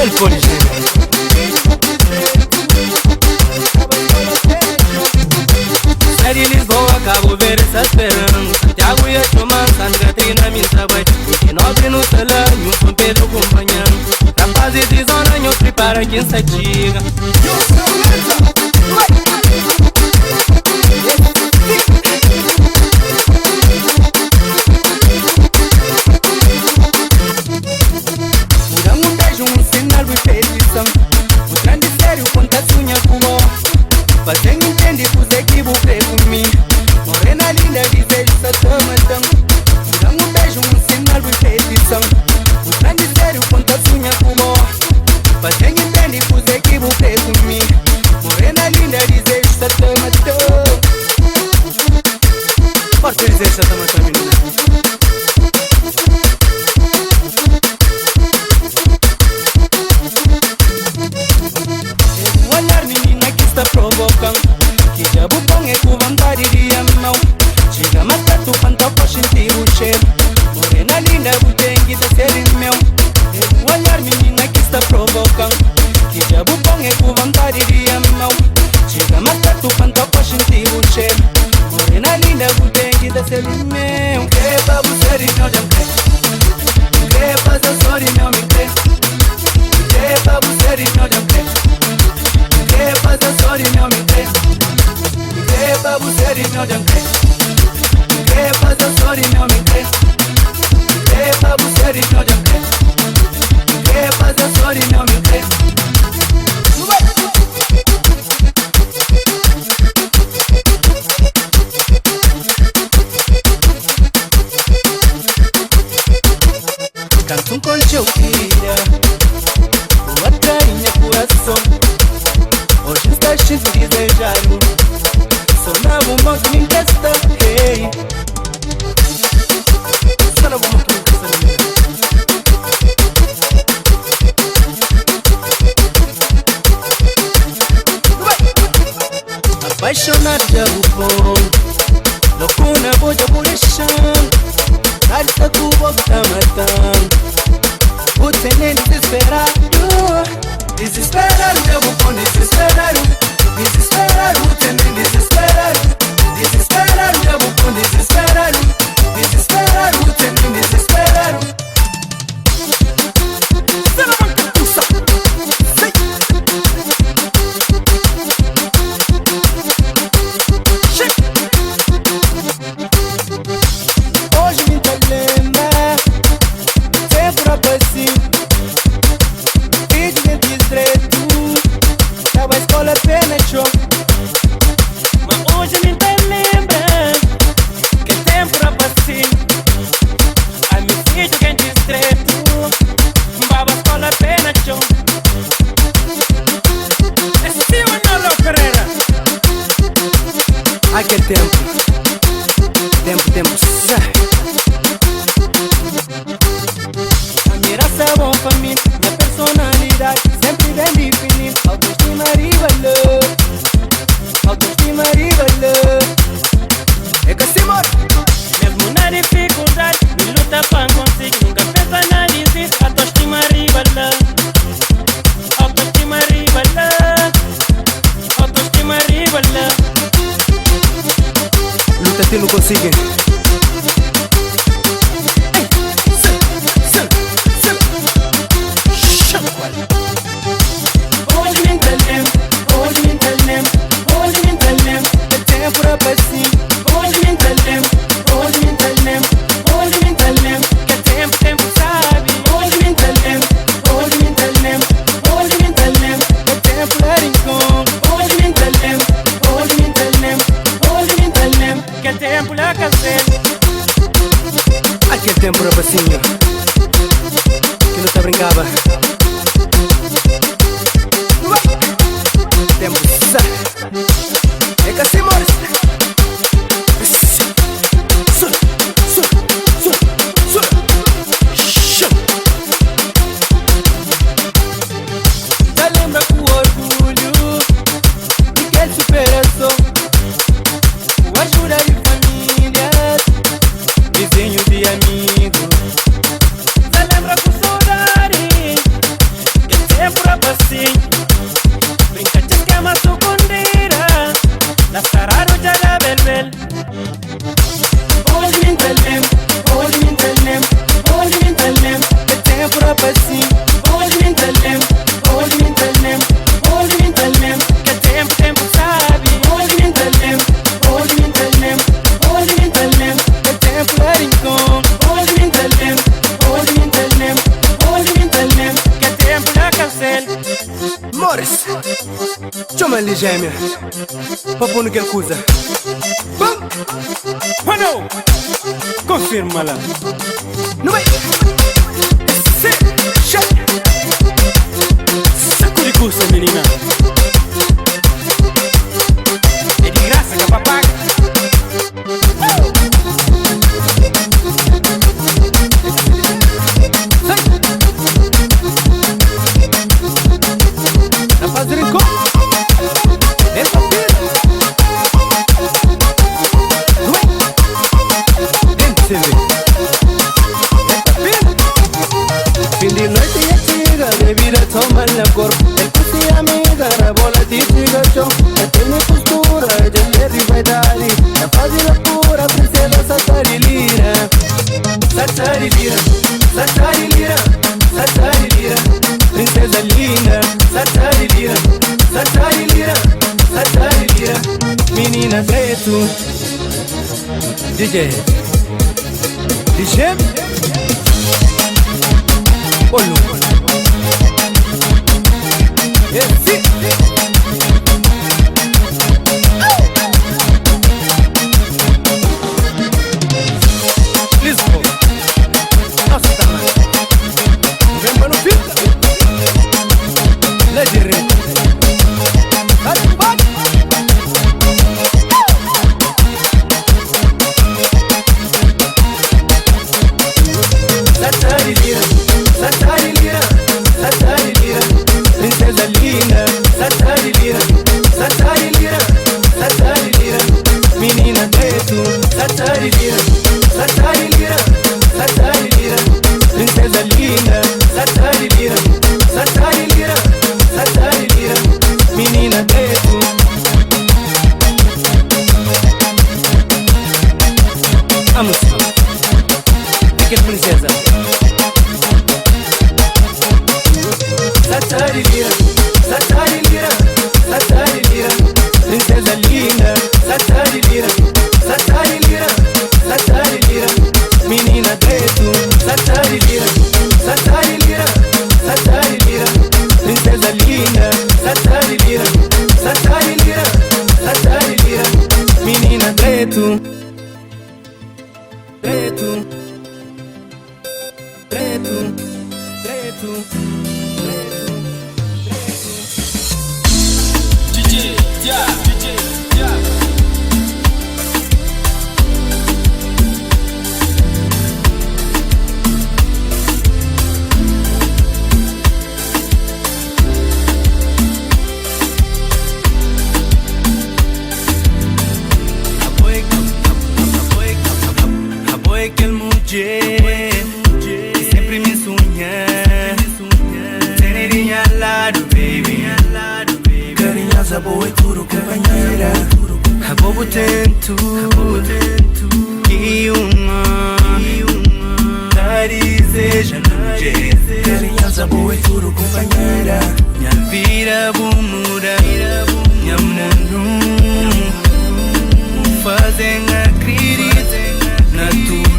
ele foi ligeiro. Série Lisboa, Cabo Verde, essa esperança. Tiago e a Choma, Santa Catarina, Minsabai. E nobre no Salanho, São Pedro acompanhando. Rapazes de zona, eu prepara quem se atiga. Um beijo, um sinal de repetição. O grande sério, conta sunha com o fazendo entende que os equívocos comigo. Morena linda, desejo essa tamatão. Um beijo, um sinal de repetição. O grande sério, conta sunha com o fazendo entende que os equívocos comigo. Morena linda, desejo essa tamatão. Pode dizer essa tamatão, menina. Provocando que já bom é com vontade de amar. Chega mais perto quando eu posso sentir o cheiro. Morena linda, o tem que ser meu. É o olhar menina que está provocando que já bom é com vontade de amar. Chega mais perto quando eu posso sentir o cheiro. Morena linda, o tem que ser meu. Que pra você e meu jambre. Que pra seu sorry meu me crê. Que pra você e meu jambre. Que faz a sorry meu me crê. Que pra você e meu jambre. Que faz a sorry meu me crê. Que pra você e meu jambre. Que faz a sorry meu me crê. Canto com seu filha, tua carinha coração. Hoje estás sem desejar. Sou novo mal que me testa. Hey, sou novo mal que me testa. Apaixonado já o bom. Loucura vou já por deixar. Carta tu boca matando. O nem desesperado. Desesperado, eu vou com desesperado. Desesperado, também desesperado. Desesperado, eu vou com desesperado. Desesperado, também desesperado. Hoje me lembra tempo pra passinho. Tava a escola penechou. Mas hoje me lembra que tempo era passinho. A meu filho que é discreto. Baba a escola penechou. Esse sim ou não, Léo Pereira? Aquele tempo. Tempo, sai. A minha raça é bom família. Minha personalidade sempre bem definida. Autoestima e valor. Autoestima e valor. É que assim mora. Mesmo na dificuldade, me luta pra conseguir. Nunca pensa na desistir. Autoestima e valor. Autoestima e valor. Autoestima e valor. Luta se não consegue. Aquele tempo era bacinho que não te brincava. Tempo é que assim mora. Já lembra com orgulho de que superação. O ajuda de famílias, vizinhos e amigos. Já lembra com saudade Chama-lhe gêmea pra pôr no que acusa. Mano, confirma lá. Não é? Saco de curso, menina. É de graça que a papai. Tá fazendo como? Essa filha. Dentro de você. Fin de noite e chega, bebida toma na cor. El pussy amiga, na bola de cigarro. Tem minha postura, de ter rivalidade. Na fase da pura, princesa Satarilira. Satarilira, Satarilira, Satarilira. Princesa linda, Satarilira, Satarilira, Satarilira. Menina preto. DJ Bolu. Esse Lisboa. Nossa, tá lá. Vem para o fita. Lá de rei. Satarilira, Satarilira, Satarilira. Princesa linda, Satarilira, Satarilira, Satarilira. Menina preto, Satarilira, Satarilira, Satarilira. Princesa linda, Satarilira, Satarilira, Satarilira. Menina preto. Vamos, que princesa. Satarilira, Satarilira, Satarilira. Princesa linda, Satarilira, Satarilira, Satarilira. Menina preto, Satarilira, Satarilira, Satarilira. Princesa linda, Satarilira, Satarilira, Satarilira. Menina preto, preto, preto, preto, preto. DJ, DJ, Aquel mulher que sempre me sonha. Teneria ao lado, baby. Carinhosa, boa e tudo, companheira. A bobo tento e uma da deseja mulher. Carinhosa, boa e tudo, companheira. Minha vida vou mudar, minha mundo fazem acreditar na tudo.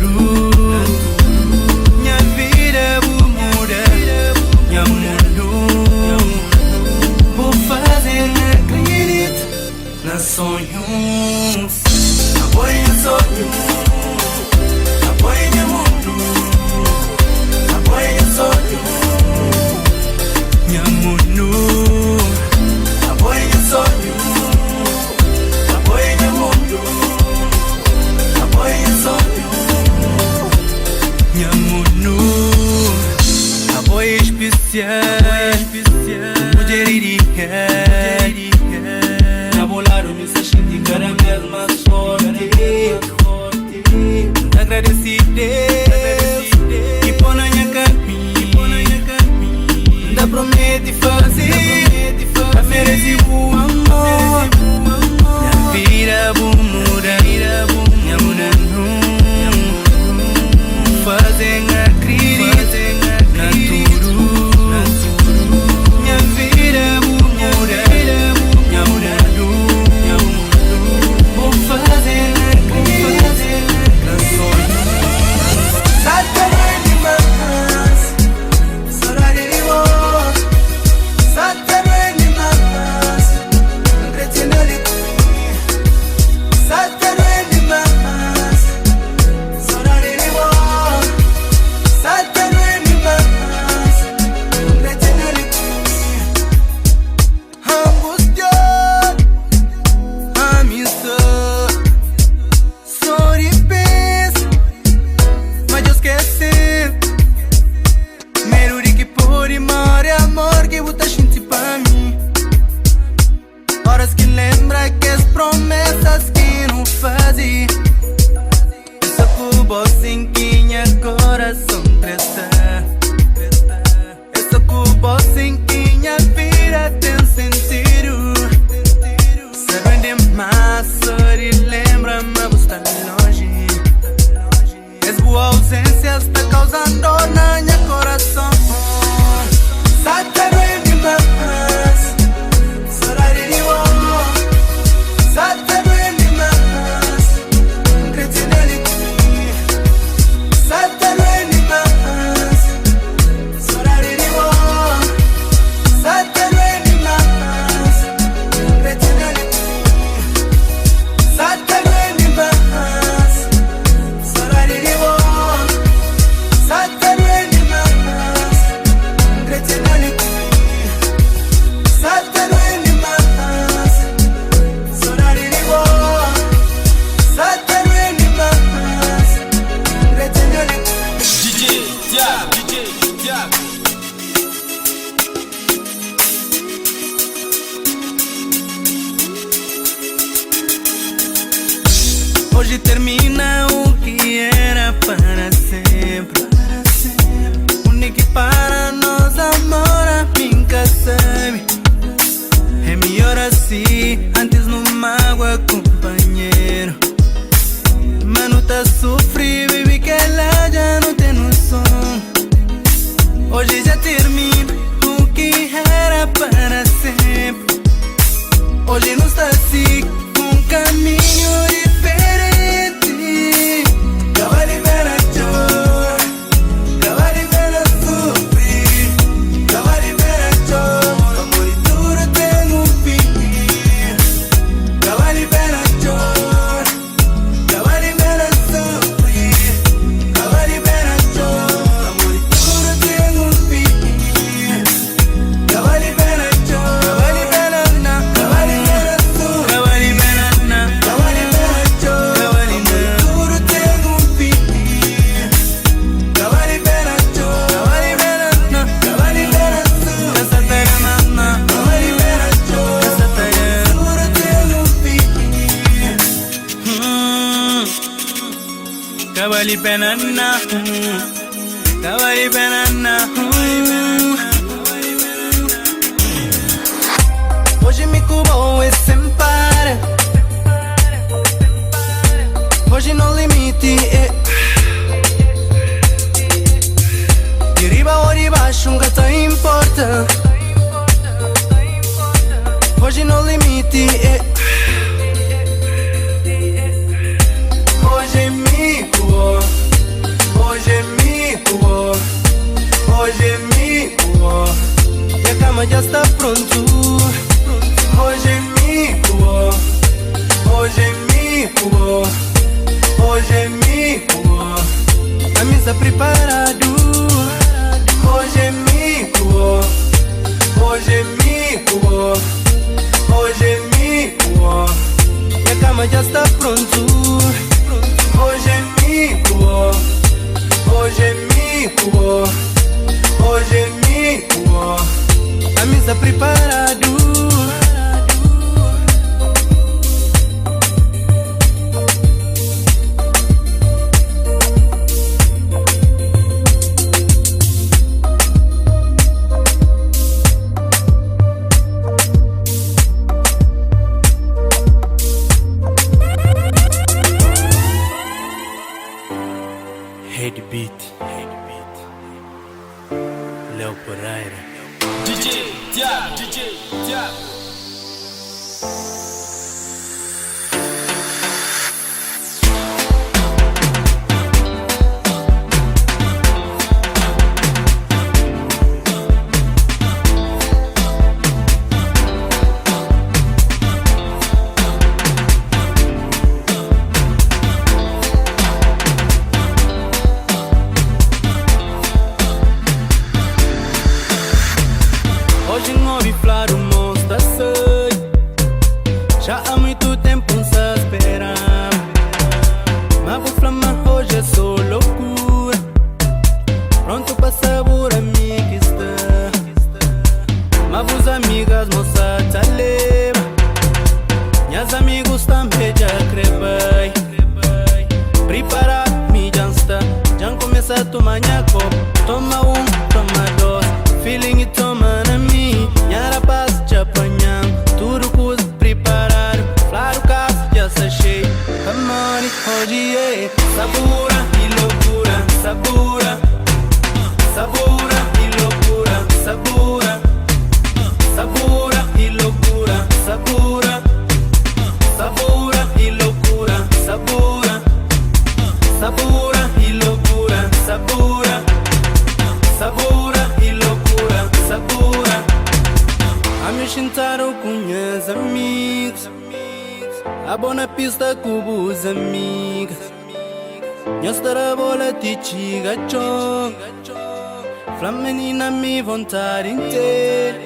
Minha vida vou mudar, minha mundo vou fazer acreditar na sonhos. Apoia sonho, apoia mundo, apoia sonho, minha mundo, apoia sonho, apoia mundo, apoia sonho, minha mundo, apoia especial, mulher iria. Na bolada me senti cada vez mais forte. Agradecido e põe na minha caminho. Da promete fazer, a merece o amor. Minha vida vou mudar, minha mulher fazem acreditar na tudo. Hoje já termina o que era para sempre. Hoje não está assim, um caminho diferente. Cavale vera chor, cavale vera sofrer, cavale vera chor, amor e tudo tem fim. Cavale vera chor, cavale vera sofrer, cavale vera chor, amor e tudo tem fim. Cavale vera chor, cavale vera na, cavale vera sofrer, cavale vera na, cavale vera chor, cavale vera tudo tem fim. Cavale vera chor, cavale vera na, cavale vera sofrer, essa terra na, cavale vera chor, essa terra tudo tem fim. Cavale banana, cavale banana. Hoje me cubou e sem para. Hoje no limite de riba ou de baixo nunca te importa. Hoje no limite hoje me cubou, hoje me cubou, hoje me cubou. E a cama já está pronto. Hoje me cubou, hoje me cubou, hoje me cubou. A mesa preparado. Hoje me cubou, hoje me cubou, hoje me cubou. E a cama já está pronto. Hoje me cubou, hoje me cubou, hoje me cubou. A mesa preparado. Headbeat, Léo Pereira. DJ Thiago, DJ Thiago. Hoje não ouvi falar o monstro sei. Já há muito tempo não se esperava. Mas vou falar hoje é só loucura. Pronto para sabor amiga está. Mas vos amigas moça tá leva. Minhas amigos também já crebei. Preparado me já está. Já começa a tomar minha copa. Toma toma dois. Feeling e toma na mim. Minha rapaz te apanhando. Tudo coisa preparado. Claro o caso já se achei. Amor, hoje é sabura e loucura. Sabura, sabura e loucura. Sabura, sabura e loucura. Sabura, sabura e loucura. Sabura, sabura e loucura. Sabura, sabura e loucura. Sabura. A me sentaram com minhas amigas. A boa pista com os amigas. Minha história bola te chiga chong. Flamenina me vontade inteira.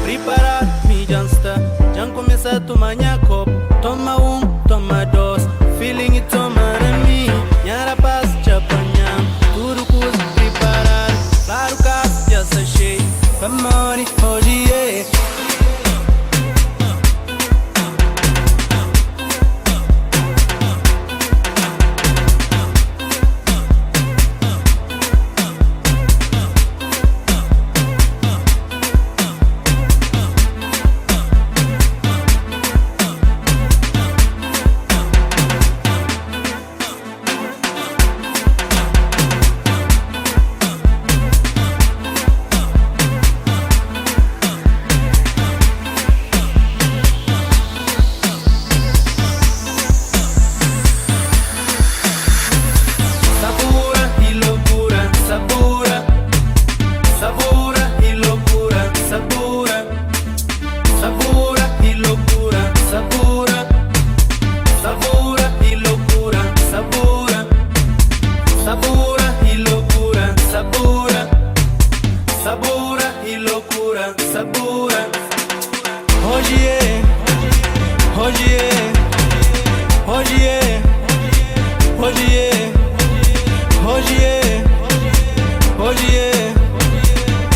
Preparado me já está. Já começa a tomar minha copa. Toma toma dois. Feeling e toma na mim. Minha rapaz te apanhando. Tudo coisa preparado. Claro o caso já se achei. Amor, hoje é.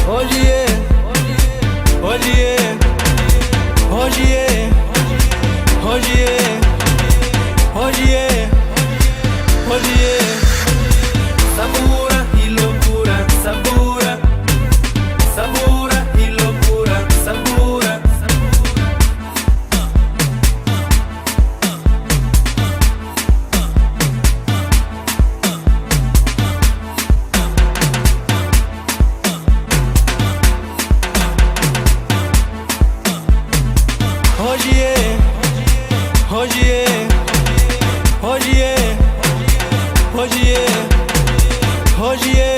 Hoje é, hoje é, hoje é, hoje é, hoje é, hoje é. Sabura e loucura, sabura, sabura e loucura, sabura. Hoje é, hoje é, hoje é, hoje é, hoje é.